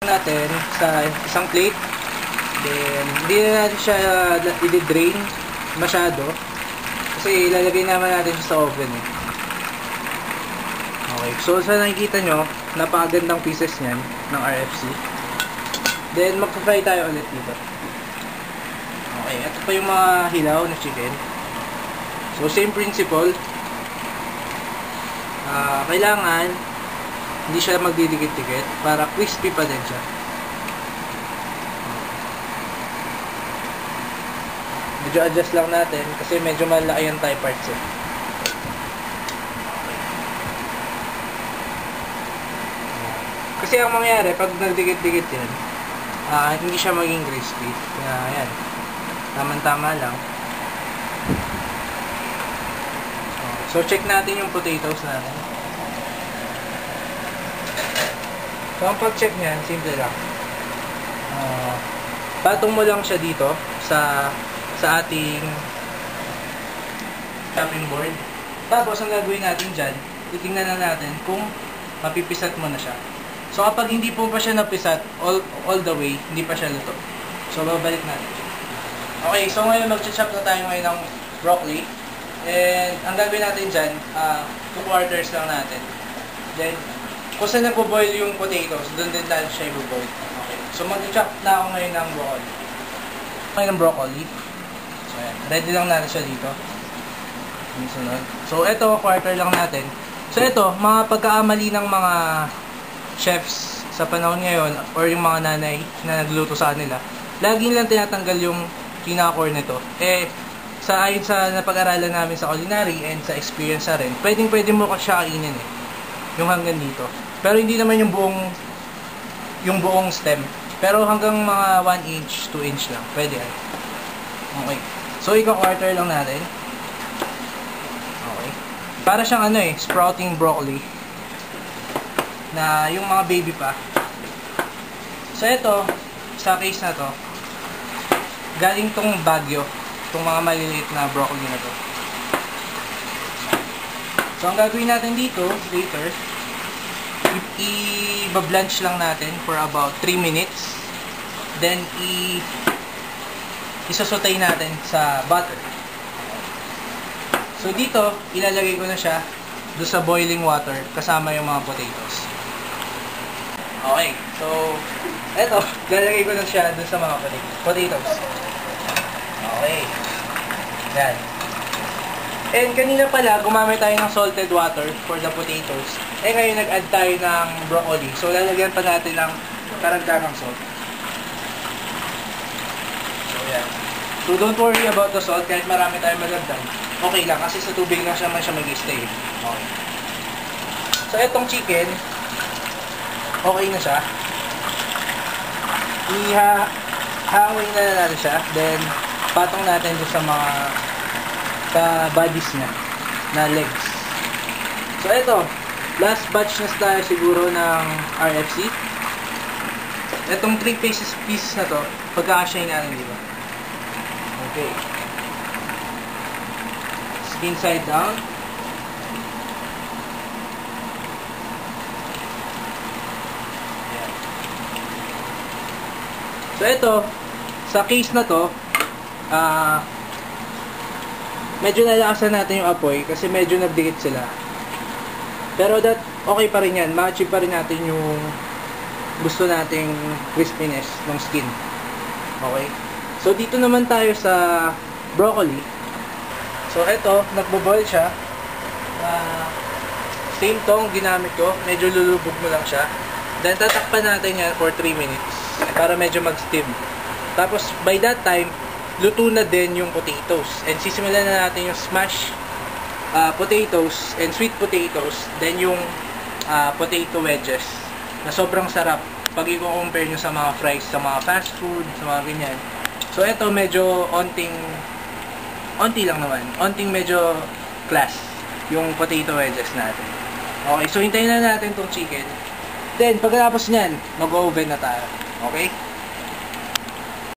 natin sa isang plate. Then, hindi na natin siya i-drain masyado. Kasi ilalagay naman natin siya sa oven eh. Okay, so sa nakikita nyo, napakagandang pieces niyan ng RFC. Then, magpa-fry tayo ulit dito. Okay, ito pa yung mga hilaw na chicken. So, same principle. Kailangan hindi siya magdidikit-dikit para crispy pa din siya. Medyo adjust lang natin kasi medyo malaki yung thigh parts eh. Kasi ang mangyayari pag nagdikit-dikit yan, hindi siya maging crispy. Kaya ayan, tama-tama lang. So check natin yung potatoes natin. So ang pag-check niyan, simple lang. Patong mo lang siya dito sa ating chopping board. Tapos ang gagawin natin dyan, titingnan na natin kung mapipisat mo na siya. So kapag hindi po pa siya napisat all the way, hindi pa siya luto. So babalik natin. Okay, so ngayon mag-chop na tayo ngayon ng broccoli. And ang gagawin natin dyan, 2 quarters lang natin. Then, kung saan nagbo-boil yung potatoes, doon din tayo siya i-boil. Okay, so mag-chop na ako ngayon ng broccoli. Ngayon ng broccoli. So ayan, ready lang natin siya dito. So ito, quarter lang natin. So ito, mga pagkaamali ng mga chefs sa panahon ngayon or yung mga nanay na nagluto sa kanila, lagi nilang tinatanggal yung kinaka-core nito. Ayon sa napag-aralan namin sa culinary and sa experience na rin, pwede mo siya kainin eh. Yung hanggang dito. Pero hindi naman yung buong stem. Pero hanggang mga 1 inch, 2 inch lang. Pwede yan. Okay. So, ika-quarter lang natin. Okay. Para siyang sprouting broccoli. Na yung mga baby pa. So, ito, sa case na to, galing tong Baguio. Itong mga maliliit na broccoli na to. So, ang gagawin natin dito, later, i-blanch lang natin for about 3 minutes. Then, isasotay natin sa butter. So, dito, ilalagay ko na siya doon sa boiling water kasama yung mga potatoes. Okay. So, eto, ilalagay ko na siya doon sa mga potatoes. Okay. Yan. And kanina pala, gumamit tayo ng salted water for the potatoes. Ngayon nag-add tayo ng broccoli. So, lalagyan pa natin ng karagdagang salt. So, yan. So, don't worry about the salt. Kahit marami tayong malagdag, okay lang. Kasi sa tubig lang siya mag-stay. Okay. So, etong chicken, okay na siya. Ihahawin na natin siya. Then, patong natin doon sa mga bodies niya na legs. So ito, last batch na tayo siguro ng RFC. Itong 3 pieces na to, pagkakasyahin natin, diba? Okay. Skin side down. Ayan. So ito, sa case na to, medyo nalakasan natin yung apoy kasi medyo nagdikit sila. Pero okay pa rin yan. Ma-achieve pa rin natin yung gusto nating crispiness ng skin. Okay? So, dito naman tayo sa broccoli. So, eto, nagbo-boil siya. Same tong ginamit ko. Medyo lulubog mo lang siya. Then, tatakpan natin yan for 3 minutes para medyo mag-steam. Tapos, by that time, luto na din yung potatoes. And sisimulan na natin yung smashed potatoes and sweet potatoes. Then yung potato wedges na sobrang sarap pag i-compare nyo sa mga fries, sa mga fast food, sa mga ganyan. So ito medyo onti lang naman. Onting medyo class yung potato wedges natin. Okay, so hintayin na natin tong chicken. Then pagkatapos nyan, mag-oven na tayo. Okay?